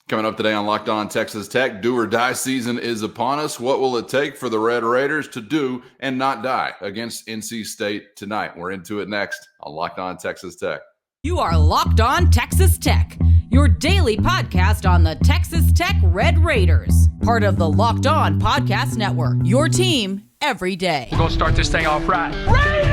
Coming up today on Locked On Texas Tech, do or die season is upon us. What will it take for the Red Raiders to do and not die against NC State tonight? We're into it next on Locked On Texas Tech. You are Locked On Texas Tech, your daily podcast on the Texas Tech Red Raiders, part of the Locked On Podcast Network, your team every day. We're going to start this thing off right. Raider!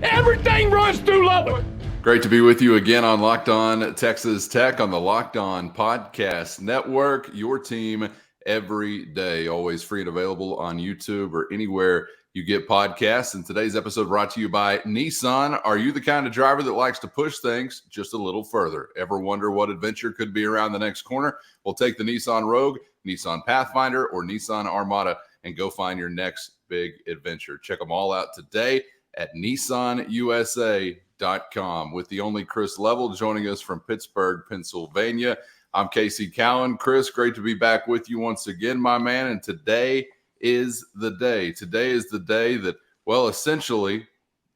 Everything runs through Lubbock. Great to be with you again on Locked On Texas Tech on the Locked On Podcast Network, your team every day, always free and available on YouTube or anywhere you get podcasts. And today's episode brought to you by Nissan. Are you the kind of driver that likes to push things just a little further? Ever wonder what adventure could be around the next corner? Well, take the Nissan Rogue, Nissan Pathfinder, or Nissan Armada and go find your next big adventure. Check them all out today at nissanusa.com with the only Chris Level joining us from Pittsburgh, Pennsylvania. I'm Casey Cowan. Chris, great to be back with you once again, my man. And today is the day. Today is the day that, well, essentially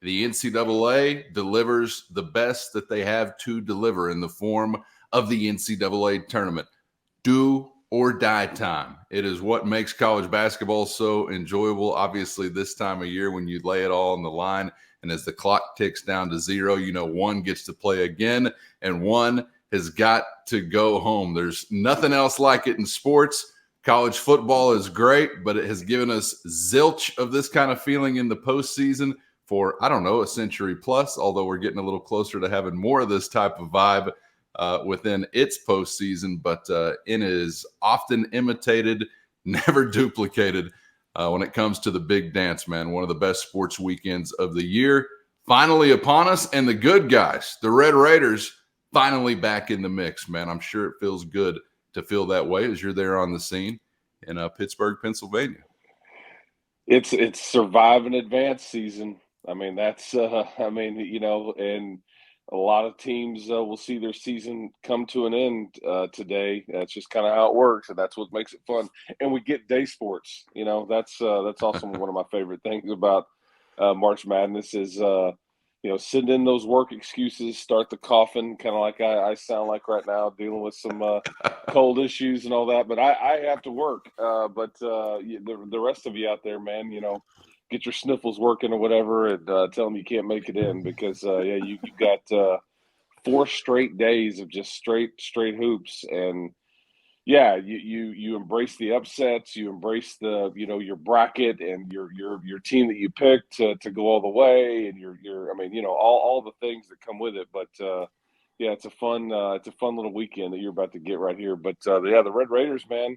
the NCAA delivers the best that they have to deliver in the form of the NCAA tournament. Do or die time. It is what makes college basketball so enjoyable. Obviously, this time of year when you lay it all on the line and as the clock ticks down to zero, you know one gets to play again and one has got to go home. There's nothing else like it in sports. College football is great, but it has given us zilch of this kind of feeling in the postseason for, I don't know, a century plus, although we're getting a little closer to having more of this type of vibe within its postseason, but it is often imitated, never duplicated when it comes to the big dance, man. One of the best sports weekends of the year finally upon us, and the good guys, the Red Raiders, finally back in the mix, man. I'm sure it feels good to feel that way as you're there on the scene in Pittsburgh, Pennsylvania. It's survive and advance season. I mean, that's and a lot of teams will see their season come to an end today. That's just kind of how it works, and that's what makes it fun. And we get day sports. You know, that's also one of my favorite things about March Madness is send in those work excuses, start the coughing, kind of like I sound like right now, dealing with some cold issues and all that. But I have to work. But the rest of you out there, man, get your sniffles working or whatever, and tell them you can't make it in because you got 4 straight days of just straight hoops, and you embrace the upsets, you embrace the your bracket and your team that you picked to go all the way, and all the things that come with it. But it's a fun little weekend that you're about to get right here. But the Red Raiders, man.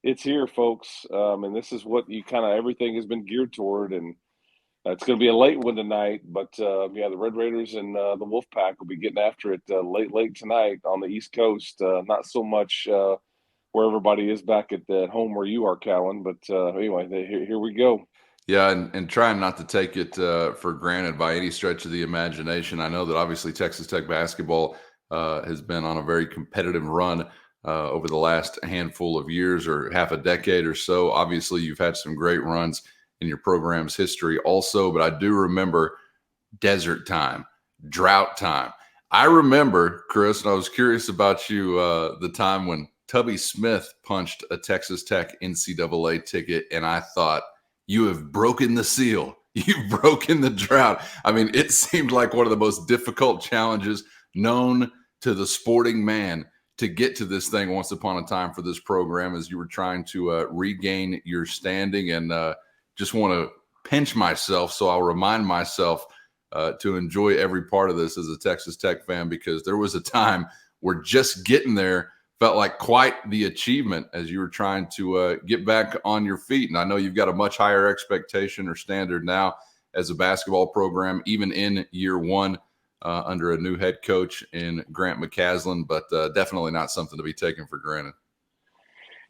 It's here, folks, and this is what everything has been geared toward, and it's going to be a late one tonight, but the Red Raiders and the Wolfpack will be getting after it late tonight on the East Coast. Not so much where everybody is back at home where you are, Callan, but anyway, here we go. Yeah, and trying not to take it for granted by any stretch of the imagination. I know that obviously Texas Tech basketball has been on a very competitive run over the last handful of years or half a decade or so. Obviously, you've had some great runs in your program's history also, but I do remember desert time, drought time. I remember, Chris, and I was curious about you, the time when Tubby Smith punched a Texas Tech NCAA ticket, and I thought, you have broken the seal. You've broken the drought. I mean, it seemed like one of the most difficult challenges known to the sporting man to get to this thing once upon a time for this program as you were trying to regain your standing, and just want to pinch myself so I'll remind myself to enjoy every part of this as a Texas Tech fan, because there was a time where just getting there felt like quite the achievement as you were trying to get back on your feet. And I know you've got a much higher expectation or standard now as a basketball program, even in year one, under a new head coach in Grant McCaslin, but definitely not something to be taken for granted.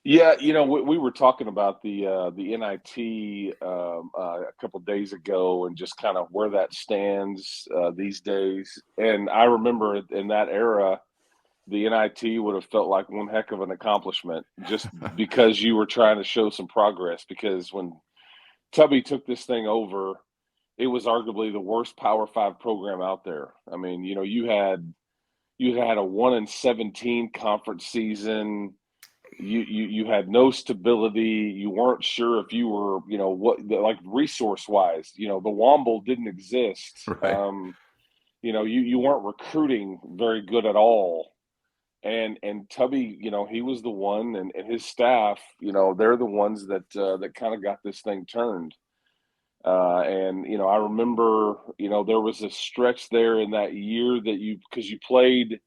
Yeah, we were talking about the NIT a couple of days ago and just kind of where that stands these days. And I remember in that era, the NIT would have felt like one heck of an accomplishment just because you were trying to show some progress. Because when Tubby took this thing over, it was arguably the worst Power 5 program out there. I mean, you had a 1-17 conference season. You had no stability. You weren't sure if you were, like resource wise, the Womble didn't exist. Right. You weren't recruiting very good at all. And Tubby, he was the one, and his staff, they're the ones that kind of got this thing turned. And I remember, there was a stretch there in that year that because you played,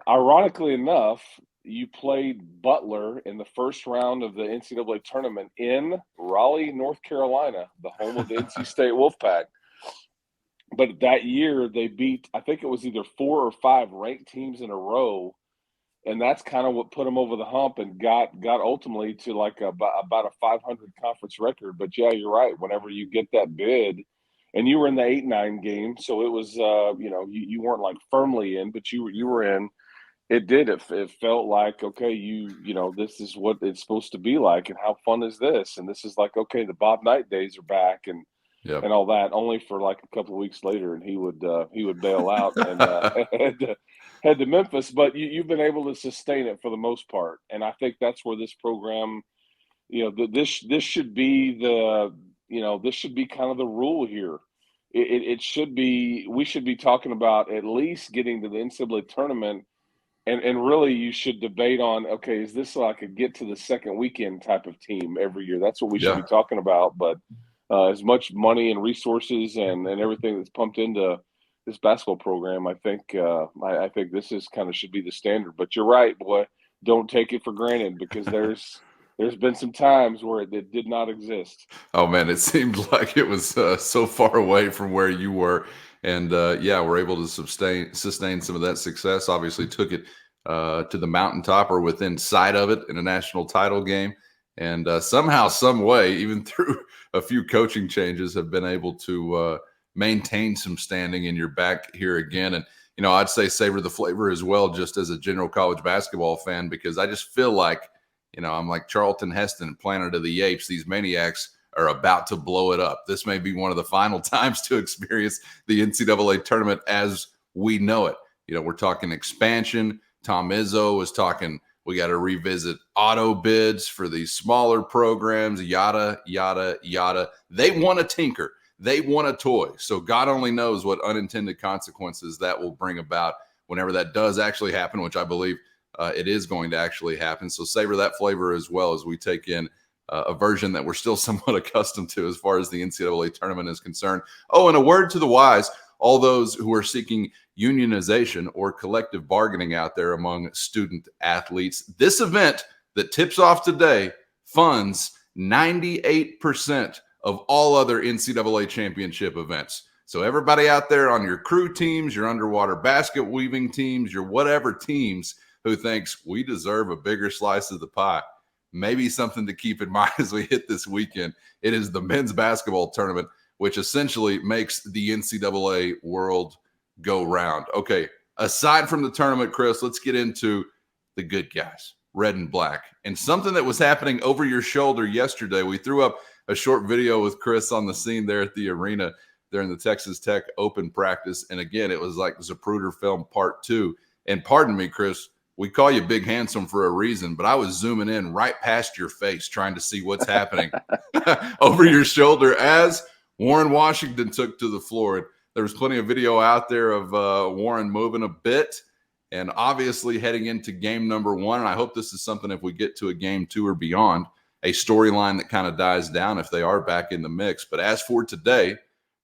ironically enough, you played Butler in the first round of the NCAA tournament in Raleigh, North Carolina, the home of the NC State Wolfpack. But that year they beat, I think it was either 4 or 5 ranked teams in a row. And that's kind of what put them over the hump and got ultimately to like about a 500 conference record. But yeah, you're right. Whenever you get that bid, and you were in the 8-9 game, so it was you weren't like firmly in, but you were in. It felt like, okay, this is what it's supposed to be like, and how fun is this? And this is like, okay, the Bob Knight days are back, and Yep. and all that. Only for like a couple of weeks later, and he would bail out and head to Memphis. But you've been able to sustain it for the most part, and I think that's where this program, this should be this should be kind of the rule here. It should be. We should be talking about at least getting to the NCAA tournament. And really, you should debate on, okay, is this like a get to the second weekend type of team every year? That's what we should be talking about. But as much money and resources and everything that's pumped into this basketball program, I think this is kind of should be the standard. But you're right, boy. Don't take it for granted, because there's been some times where it did not exist. Oh man, it seemed like it was so far away from where you were, and we're able to sustain some of that success. Obviously, took it to the mountaintop or within sight of it in a national title game, and somehow, some way, even through a few coaching changes, have been able to maintain some standing. And you're back here again, and I'd say savor the flavor as well, just as a general college basketball fan, because I just feel like, I'm like Charlton Heston, Planet of the Apes. These maniacs are about to blow it up. This may be one of the final times to experience the NCAA tournament as we know it. We're talking expansion. Tom Izzo was talking, we got to revisit auto bids for these smaller programs, yada, yada, yada. They want to tinker. They want a toy. So God only knows what unintended consequences that will bring about whenever that does actually happen, which I believe it is going to actually happen. So savor that flavor as well as we take in a version that we're still somewhat accustomed to as far as the NCAA tournament is concerned. Oh, and a word to the wise, all those who are seeking unionization or collective bargaining out there among student athletes. This event that tips off today funds 98% of all other NCAA championship events. So everybody out there on your crew teams, your underwater basket weaving teams, your whatever teams who thinks we deserve a bigger slice of the pie, maybe something to keep in mind as we hit this weekend. It is the men's basketball tournament, which essentially makes the NCAA world go round. Okay, aside from the tournament, Chris, let's get into the good guys, red and black. And something that was happening over your shoulder yesterday, we threw up a short video with Chris on the scene there at the arena during the Texas Tech Open practice. And again, it was like Zapruder film part 2. And pardon me, Chris, we call you Big Handsome for a reason, but I was zooming in right past your face trying to see what's happening over your shoulder as Warren Washington took to the floor. And there was plenty of video out there of Warren moving a bit and obviously heading into game number 1. And I hope this is something, if we get to a game 2 or beyond, a storyline that kind of dies down if they are back in the mix. But as for today,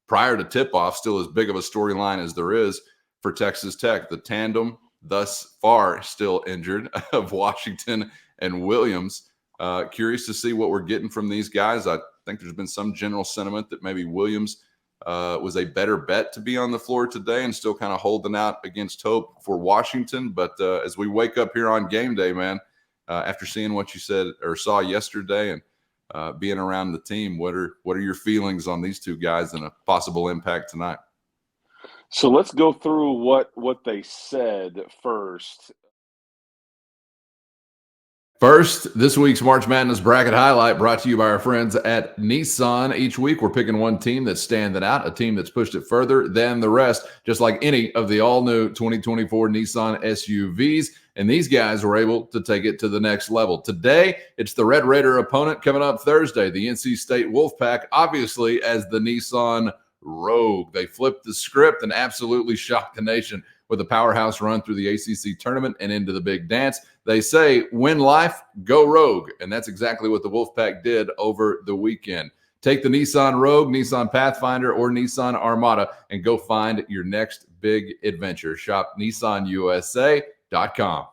prior to tip-off, still as big of a storyline as there is for Texas Tech. The tandem thus far still injured of Washington and Williams. Curious to see what we're getting from these guys. I think there's been some general sentiment that maybe Williams was a better bet to be on the floor today and still kind of holding out against hope for Washington. But as we wake up here on game day, man, after seeing what you said or saw yesterday and being around the team, what are your feelings on these two guys and a possible impact tonight? So let's go through what they said first. First, this week's March Madness bracket highlight brought to you by our friends at Nissan. Each week, we're picking one team that's standing out, a team that's pushed it further than the rest, just like any of the all-new 2024 Nissan SUVs. And these guys were able to take it to the next level. Today, it's the Red Raider opponent. Coming up Thursday, the NC State Wolfpack, obviously as the Nissan Rogue. They flipped the script and absolutely shocked the nation with a powerhouse run through the ACC tournament and into the big dance. They say, win life, go Rogue. And that's exactly what the Wolfpack did over the weekend. Take the Nissan Rogue, Nissan Pathfinder, or Nissan Armada and go find your next big adventure. Shop NissanUSA.com.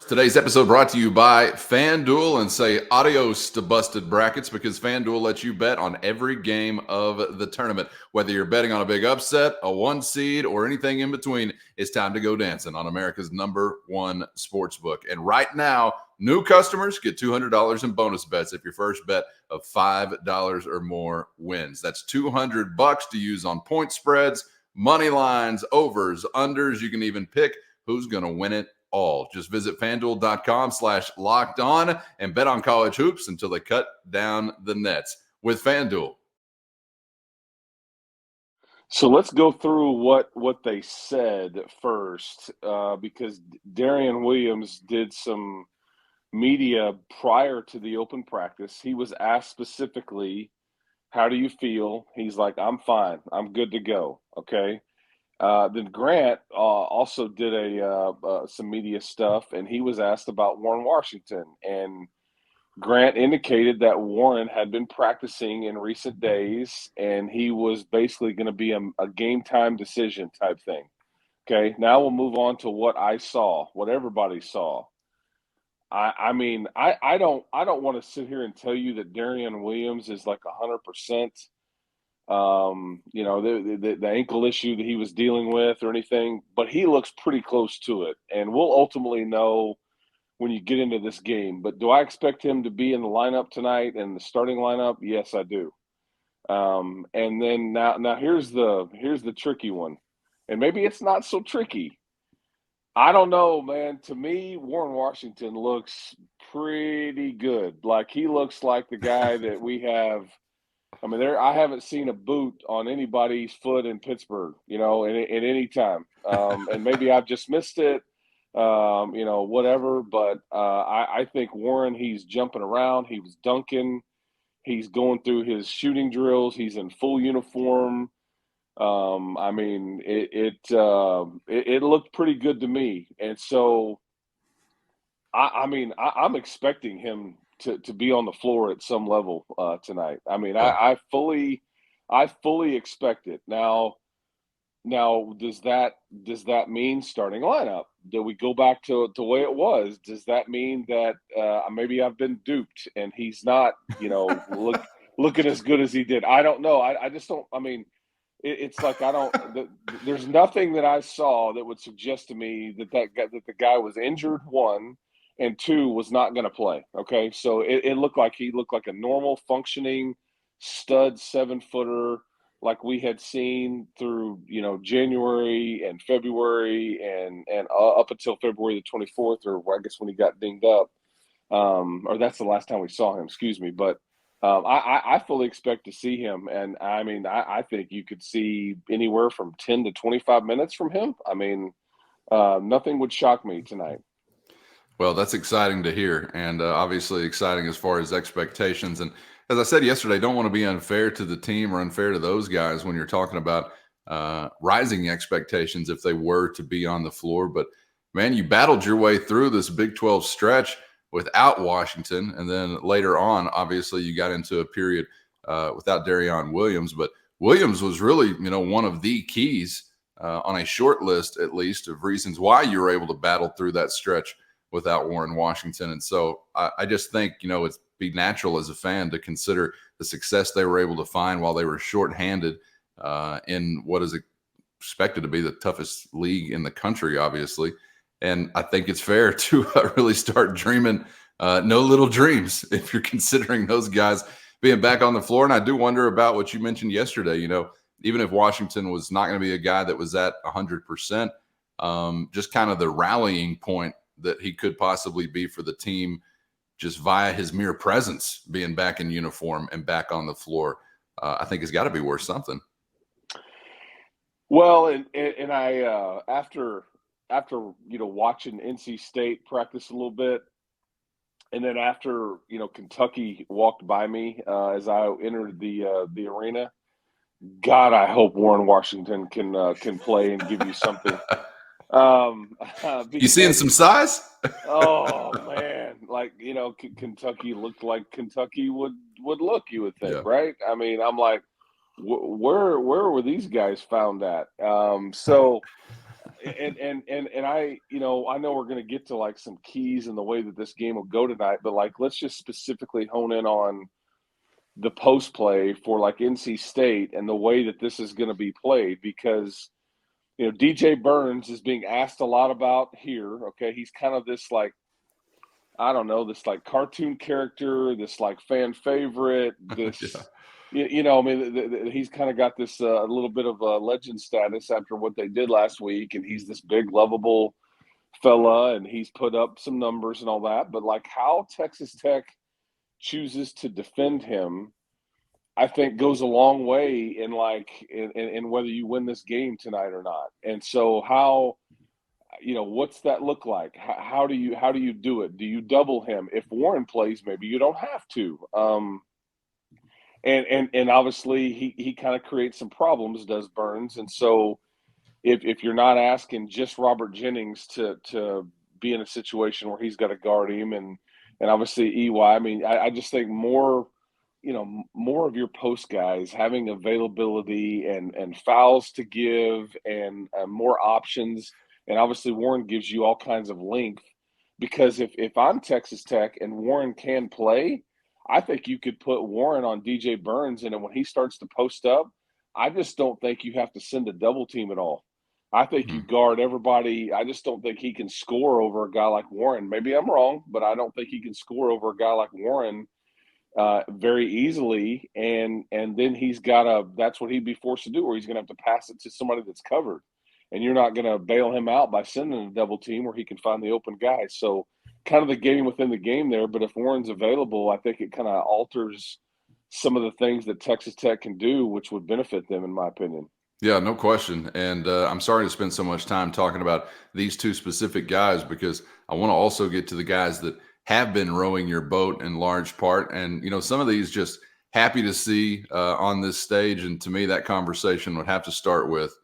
Today's episode brought to you by FanDuel, and say adios to busted brackets, because FanDuel lets you bet on every game of the tournament. Whether you're betting on a big upset, a one seed, or anything in between, it's time to go dancing on America's #1 sportsbook. And right now, new customers get $200 in bonus bets if your first bet of $5 or more wins. That's $200 to use on point spreads, money lines, overs, unders. You can even pick who's going to win it all. Just visit FanDuel.com/locked-on and bet on college hoops until they cut down the nets with FanDuel. So let's go through what they said first, because Darian Williams did some media prior to the open practice. He was asked specifically, how do you feel? He's like, I'm fine. I'm good to go. Okay. Then Grant also did some media stuff, and he was asked about Warren Washington. And Grant indicated that Warren had been practicing in recent days, and he was basically going to be a game time decision type thing. Okay, now we'll move on to what I saw, what everybody saw. I mean, I don't want to sit here and tell you that Darian Williams is like 100%. The ankle issue that he was dealing with or anything, but he looks pretty close to it. And we'll ultimately know when you get into this game. But do I expect him to be in the lineup tonight and the starting lineup? Yes, I do. And then now here's the tricky one. And maybe it's not so tricky. I don't know, man. To me, Warren Washington looks pretty good. Like, he looks like the guy that we have. I mean, I haven't seen a boot on anybody's foot in Pittsburgh, at any time. And maybe I've just missed it, whatever. But I think Warren, he's jumping around. He was dunking. He's going through his shooting drills. He's in full uniform. I mean, it looked pretty good to me. And so, I'm expecting him to be on the floor at some level tonight. I mean, I fully expect it. Now, does that mean starting lineup? Do we go back to the way it was? Does that mean that maybe I've been duped and he's not, looking as good as he did? I don't know. I just don't. I mean, it's like there's nothing that I saw that would suggest to me that the guy was injured, one, and two, was not going to play. Okay, so it looked like he looked like a normal functioning stud 7-footer, like we had seen through January and February and up until February the 24th, or I guess when he got dinged up, or that's the last time we saw him. Excuse me, but I fully expect to see him, and I mean I think you could see anywhere from 10 to 25 minutes from him. I mean, nothing would shock me tonight. Well, that's exciting to hear, and obviously exciting as far as expectations. And as I said yesterday, don't want to be unfair to the team or unfair to those guys when you're talking about rising expectations if they were to be on the floor. But, man, you battled your way through this Big 12 stretch without Washington, and then later on, obviously, you got into a period without Darian Williams. But Williams was really, one of the keys on a short list, at least, of reasons why you were able to battle through that stretch without Warren Washington. And so I just think, it's be natural as a fan to consider the success they were able to find while they were shorthanded in what is expected to be the toughest league in the country, obviously. And I think it's fair to really start dreaming no little dreams if you're considering those guys being back on the floor. And I do wonder about what you mentioned yesterday. Even if Washington was not going to be a guy that was at 100%, just kind of the rallying point that he could possibly be for the team, just via his mere presence, being back in uniform and back on the floor, I think has got to be worth something. Well, and I after watching NC State practice a little bit, and then after Kentucky walked by me as I entered the arena. God, I hope Warren Washington can play and give you something. You seeing some size? Oh man, like Kentucky looked like Kentucky would look. You would think, Yeah. right? I mean, I'm like, where were these guys found at? So, and I know we're going to get to like some keys in the way that this game will go tonight, but like let's just specifically hone in on the post play for like NC State and the way that this is going to be played, because DJ Burns is being asked a lot about here. Okay, he's kind of this like, I don't know, this like cartoon character, this like fan favorite, this I mean, he's kind of got this a little bit of a legend status after what they did last week, and he's this big lovable fella, and he's put up some numbers and all that. But like how Texas Tech chooses to defend him, I think goes a long way in whether you win this game tonight or not. And so how, what's that look like? How do you do it? Do you double him? If Warren plays, maybe you don't have to. And obviously he kind of creates some problems, does Burns. And so if you're not asking just Robert Jennings to be in a situation where he's got to guard him, and obviously EY, I mean, I just think more of your post guys having availability and fouls to give and more options. And obviously Warren gives you all kinds of length, because if I'm Texas Tech and Warren can play, I think you could put Warren on DJ Burns, and when he starts to post up, I just don't think you have to send a double team at all. I think you guard everybody. I just don't think he can score over a guy like Warren. Maybe I'm wrong, but I don't think he can score over a guy like Warren very easily. And then that's what he'd be forced to do, or he's going to have to pass it to somebody that's covered. And you're not going to bail him out by sending a double team where he can find the open guy. So kind of the game within the game there. But if Warren's available, I think it kind of alters some of the things that Texas Tech can do, which would benefit them, in my opinion. Yeah, no question. And I'm sorry to spend so much time talking about these two specific guys, because I want to also get to the guys that have been rowing your boat in large part. And, some of these just happy to see on this stage. And to me, that conversation would have to start with.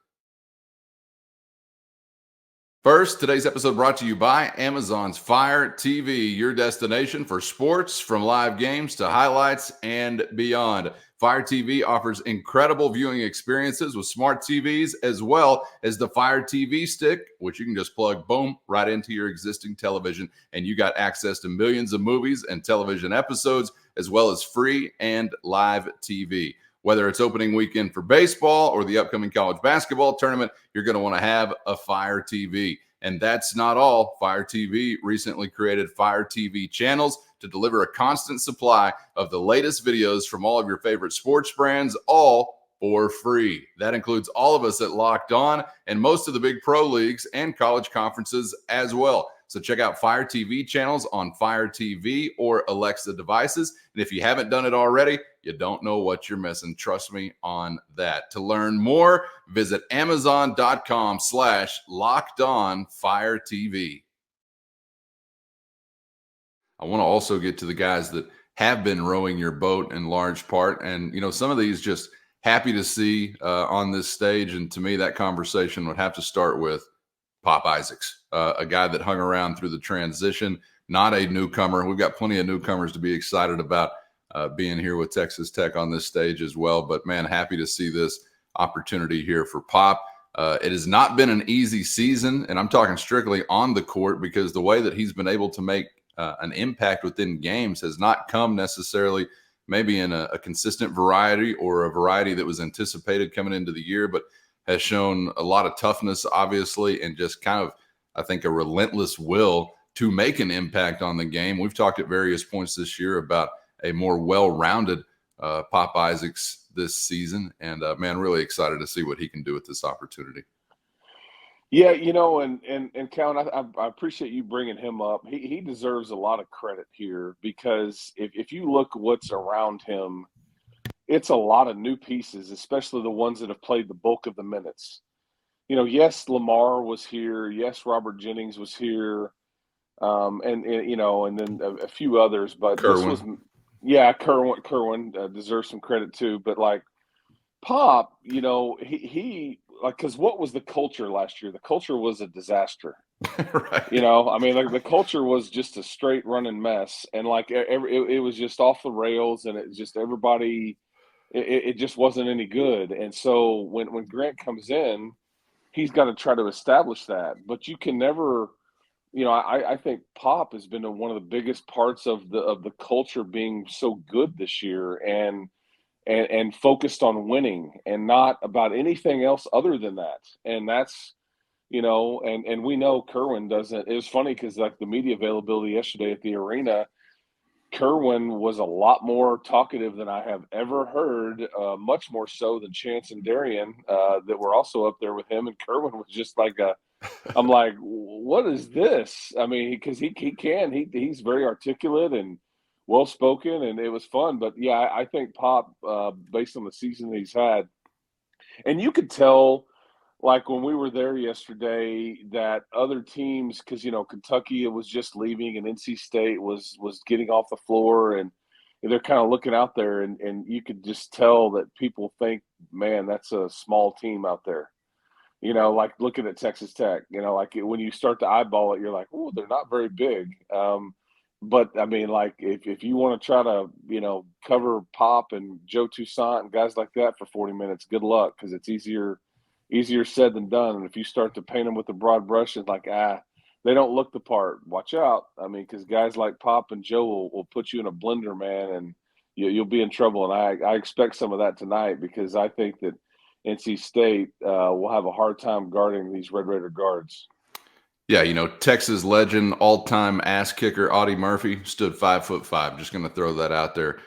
First, today's episode brought to you by Amazon's Fire TV, your destination for sports, from live games to highlights and beyond. Fire TV offers incredible viewing experiences with smart TVs, as well as the Fire TV stick, which you can just plug, boom, right into your existing television. And you got access to millions of movies and television episodes, as well as free and live TV. Whether it's opening weekend for baseball or the upcoming college basketball tournament, you're going to want to have a Fire TV. And that's not all. Fire TV recently created Fire TV channels to deliver a constant supply of the latest videos from all of your favorite sports brands, all for free. That includes all of us at Locked On and most of the big pro leagues and college conferences as well. So check out Fire TV channels on Fire TV or Alexa devices. And if you haven't done it already, you don't know what you're missing. Trust me on that. To learn more, visit Amazon.com/LockedOnFireTV. I want to also get to the guys that have been rowing your boat in large part. And, some of these just happy to see on this stage. And to me, that conversation would have to start with Pop Isaacs, a guy that hung around through the transition, not a newcomer. We've got plenty of newcomers to be excited about being here with Texas Tech on this stage as well. But, man, happy to see this opportunity here for Pop. It has not been an easy season, and I'm talking strictly on the court, because the way that he's been able to make an impact within games has not come necessarily maybe in a consistent variety or a variety that was anticipated coming into the year, but has shown a lot of toughness, obviously, and just kind of, I think, a relentless will to make an impact on the game. We've talked at various points this year about a more well-rounded Pop Isaacs this season, and, man, really excited to see what he can do with this opportunity. Yeah, and Calvin, I appreciate you bringing him up. He deserves a lot of credit here because if you look what's around him, it's a lot of new pieces, especially the ones that have played the bulk of the minutes. Yes, Lamar was here. Yes, Robert Jennings was here, and then a few others. But this Kerwin. was, yeah, Kerwin deserves some credit too. But like Pop, he like because what was the culture last year? The culture was a disaster. Right. I mean, like the culture was just a straight running mess, and like it was just off the rails, and it just everybody, it just wasn't any good. And so when Grant comes in, he's got to try to establish that. But you can never, I think Pop has been one of the biggest parts of the culture being so good this year, and focused on winning and not about anything else other than that. And that's and we know Kerwin doesn't. It was funny because like the media availability yesterday at the arena, Kerwin was a lot more talkative than I have ever heard, much more so than Chance and Darian that were also up there with him. And Kerwin was just like I'm like, what is this? I mean, because he's very articulate and well spoken, and it was fun. But yeah, I think Pop, based on the season that he's had, and you could tell, like when we were there yesterday, that other teams, because Kentucky was just leaving, and NC State was getting off the floor, and they're kind of looking out there, and you could just tell that people think, man, that's a small team out there. Like looking at Texas Tech, like when you start to eyeball it, you're like, oh, they're not very big. But I mean, like if you want to try to, cover Pop and Joe Toussaint and guys like that for 40 minutes, good luck, because it's easier said than done. And if you start to paint them with a broad brush, it's like, they don't look the part. Watch out. I mean, because guys like Pop and Joe will put you in a blender, man, and you'll be in trouble. And I expect some of that tonight, because I think that NC State will have a hard time guarding these Red Raider guards. Yeah, Texas legend, all-time ass kicker Audie Murphy stood 5'5". Just going to throw that out there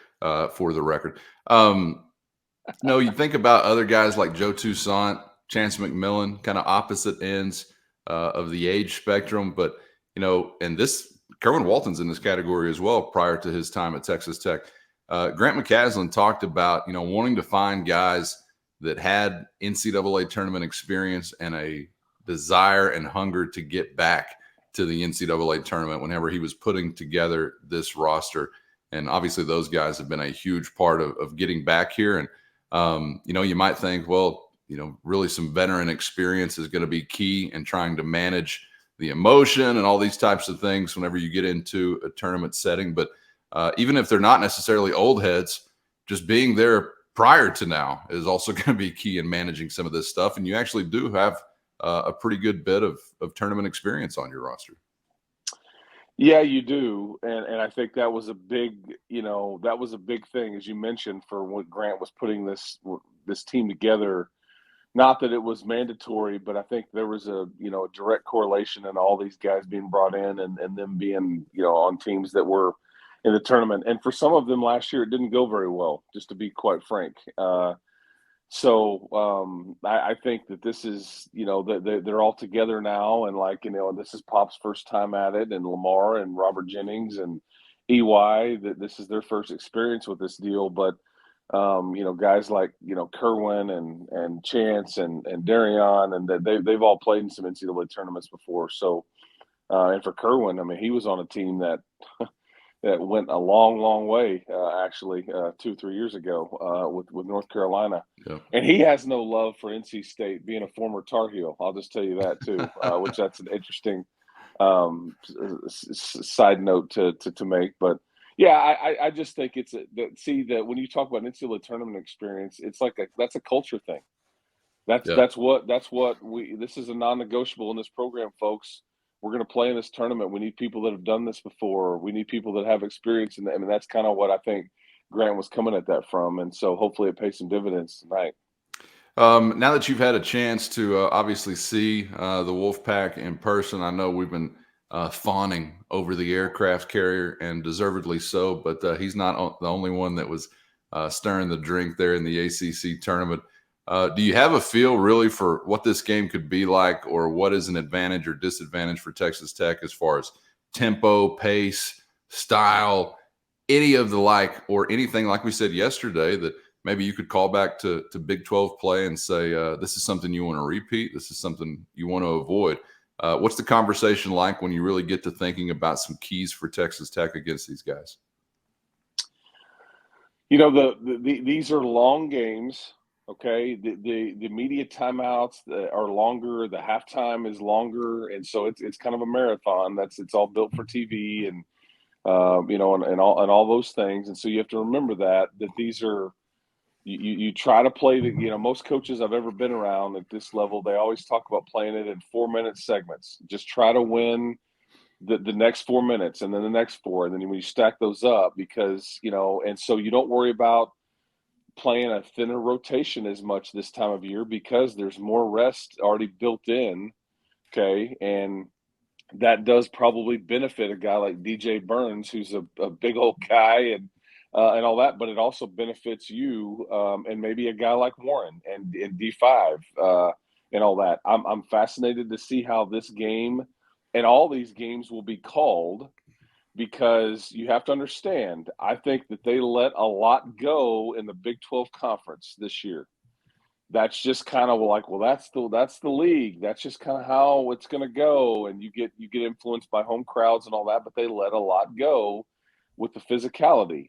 for the record. No, you think about other guys like Joe Toussaint, Chance McMillan, kind of opposite ends of the age spectrum. But, and this Kerwin Walton's in this category as well prior to his time at Texas Tech. Grant McCaslin talked about, wanting to find guys that had NCAA tournament experience and a desire and hunger to get back to the NCAA tournament whenever he was putting together this roster. And obviously those guys have been a huge part of getting back here. And, you might think, well, really some veteran experience is going to be key in trying to manage the emotion and all these types of things whenever you get into a tournament setting. But even if they're not necessarily old heads, just being there prior to now is also going to be key in managing some of this stuff. And you actually do have a pretty good bit of tournament experience on your roster. Yeah, you do. And I think that was a big, thing, as you mentioned, for when Grant was putting this team together. Not that it was mandatory, but I think there was a direct correlation in all these guys being brought in and them being, on teams that were in the tournament. And for some of them last year, it didn't go very well, just to be quite frank. So I think that this is, they're all together now. And this is Pop's first time at it, and Lamar and Robert Jennings and EY, that this is their first experience with this deal. But, guys like, Kerwin and Chance and Darian, and they've all played in some NCAA tournaments before. So, and for Kerwin, I mean, he was on a team that that went a long, long way, actually, 2-3 years ago with North Carolina. Yeah. And he has no love for NC State, being a former Tar Heel. I'll just tell you that, too, which that's an interesting side note to make. But, yeah, I just think it's that when you talk about NCAA tournament experience, it's like that's a culture thing. This is a non-negotiable in this program, folks. We're going to play in this tournament. We need people that have done this before. We need people that have experience in that. I mean, that's kind of what I think Grant was coming at that from. And so hopefully it pays some dividends tonight. Now that you've had a chance to obviously see the Wolfpack in person, I know we've been fawning over the aircraft carrier, and deservedly so, but he's not the only one that was stirring the drink there in the ACC tournament. Do you have a feel really for what this game could be like, or what is an advantage or disadvantage for Texas Tech as far as tempo, pace, style, any of the like, or anything like we said yesterday that maybe you could call back to Big 12 play and say, this is something you want to repeat, this is something you want to avoid? What's the conversation like when you really get to thinking about some keys for Texas Tech against these guys? You know, these are long games. Okay, the media timeouts are longer. The halftime is longer, and so it's kind of a marathon. It's all built for TV, and you know, and all those things. And so you have to remember that these are you try to play the, you know, most coaches I've ever been around at this level, they always talk about playing it in 4-minute segments. Just try to win the next 4 minutes, and then the next 4, and then when you stack those up, because, you know, and so you don't worry about playing a thinner rotation as much this time of year because there's more rest already built in. Okay. And that does probably benefit a guy like DJ Burns, who's a big old guy and all that, but it also benefits you and maybe a guy like Warren and D5 and all that. I'm fascinated to see how this game and all these games will be called, because you have to understand, I think that they let a lot go in the Big 12 conference this year. That's just kind of like, well, that's the league. That's just kind of how it's going to go. And you get influenced by home crowds and all that, but they let a lot go with the physicality.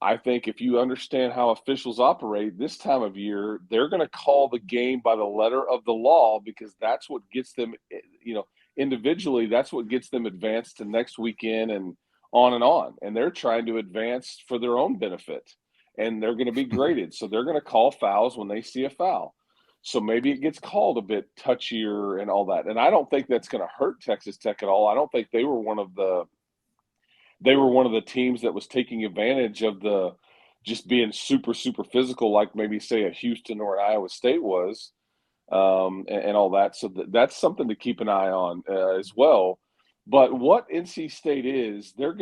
I think if you understand how officials operate this time of year, they're going to call the game by the letter of the law, because that's what gets them, you know, individually, that's what gets them advanced to next weekend and on and on. And they're trying to advance for their own benefit, and they're going to be graded. So they're going to call fouls when they see a foul. So maybe it gets called a bit touchier and all that. And I don't think that's going to hurt Texas Tech at all. I don't think they were one of the teams that was taking advantage of the just being super, super physical, like maybe say a Houston or an Iowa State was. And all that. So that's something to keep an eye on as well. But what NC State is, they're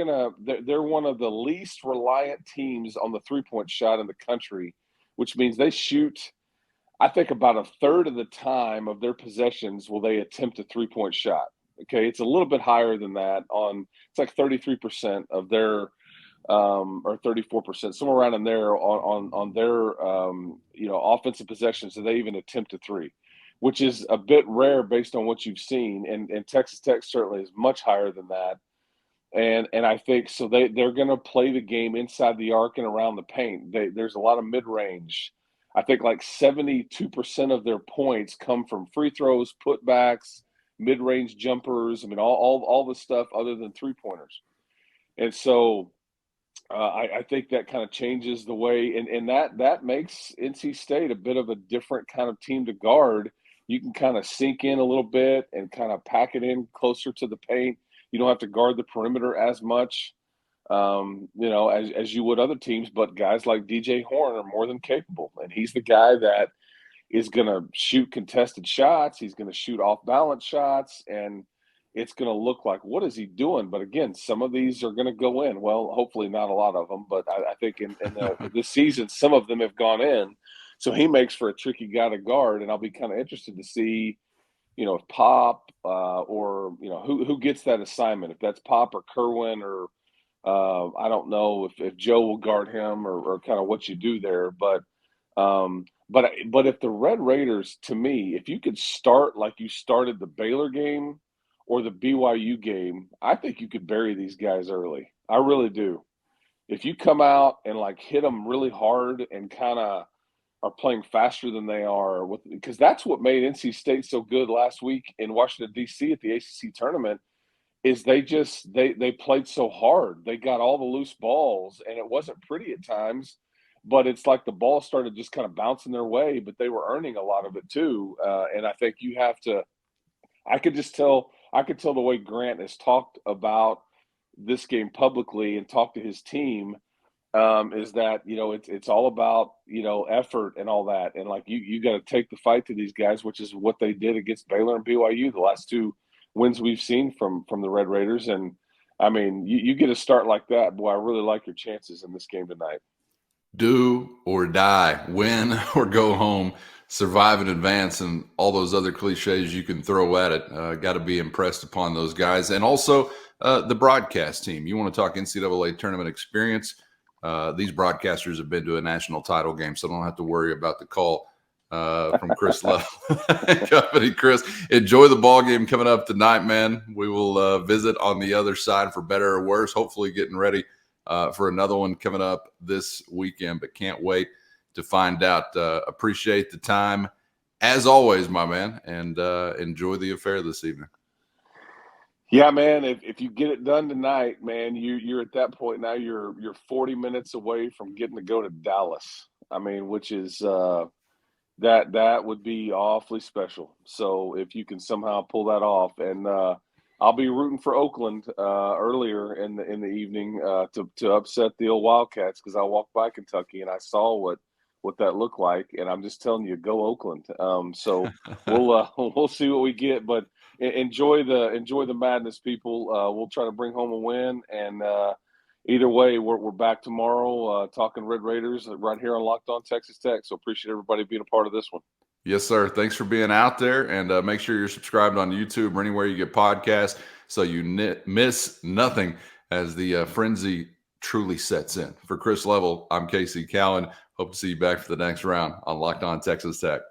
one of the least reliant teams on the three-point shot in the country, which means they shoot, I think, about a third of the time of their possessions will they attempt a three-point shot. Okay, it's a little bit higher than that. It's like 33% of their or 34%, somewhere around in there on their you know, offensive possessions, so they even attempt a three, which is a bit rare based on what you've seen. And Texas Tech certainly is much higher than that. And I think so they're going to play the game inside the arc and around the paint. There's a lot of mid-range. I think like 72% of their points come from free throws, putbacks, mid-range jumpers. I mean, all the stuff other than three-pointers. And so I think that kind of changes the way, and that makes NC State a bit of a different kind of team to guard. You can kind of sink in a little bit and kind of pack it in closer to the paint. You don't have to guard the perimeter as much, you know, as you would other teams. But guys like DJ Horn are more than capable, and he's the guy that is going to shoot contested shots. He's going to shoot off-balance shots, and it's going to look like, what is he doing? But again, some of these are going to go in. Well, hopefully not a lot of them, but I think in this season, some of them have gone in. So he makes for a tricky guy to guard, and I'll be kind of interested to see, you know, if Pop or, you know, who gets that assignment, if that's Pop or Kerwin or I don't know if Joe will guard him or kind of what you do there. But if the Red Raiders, to me, if you could start like you started the Baylor game or the BYU game, I think you could bury these guys early. I really do. If you come out and like hit them really hard and kind of are playing faster than they are, because that's what made NC State so good last week in Washington, D.C. at the ACC tournament, is they played so hard. They got all the loose balls, and it wasn't pretty at times, but it's like the ball started just kind of bouncing their way, but they were earning a lot of it too. And I think you have to – I could tell the way Grant has talked about this game publicly and talked to his team, is that, you know, it's all about, you know, effort and all that. And like, you got to take the fight to these guys, which is what they did against Baylor and BYU, the last two wins we've seen from the Red Raiders. And I mean, you get a start like that, boy, I really like your chances in this game tonight. Do or die, win or go home. survive and advance and all those other cliches you can throw at it. Got to be impressed upon those guys. And also the broadcast team. You want to talk NCAA tournament experience. These broadcasters have been to a national title game, so don't have to worry about the call from Chris Love and company. Chris, enjoy the ball game coming up tonight, man. We will visit on the other side for better or worse, hopefully getting ready for another one coming up this weekend, but can't wait to find out. Appreciate the time as always, my man, and enjoy the affair this evening. Yeah, man. If you get it done tonight, man, you're at that point now. You're 40 minutes away from getting to go to Dallas. I mean, which is that would be awfully special. So if you can somehow pull that off, and I'll be rooting for Oakland earlier in the evening to upset the old Wildcats, because I walked by Kentucky and I saw what that looked like, and I'm just telling you, go Oakland. So we'll see what we get, but enjoy the madness, people. We'll try to bring home a win, and either way, we're back tomorrow talking Red Raiders right here on Locked On Texas Tech. So appreciate everybody being a part of this one. Yes, sir. Thanks for being out there, and make sure you're subscribed on YouTube or anywhere you get podcasts so you miss nothing as the frenzy truly sets in. For Chris Level, I'm Casey Cowan. Hope to see you back for the next round on Locked On Texas Tech.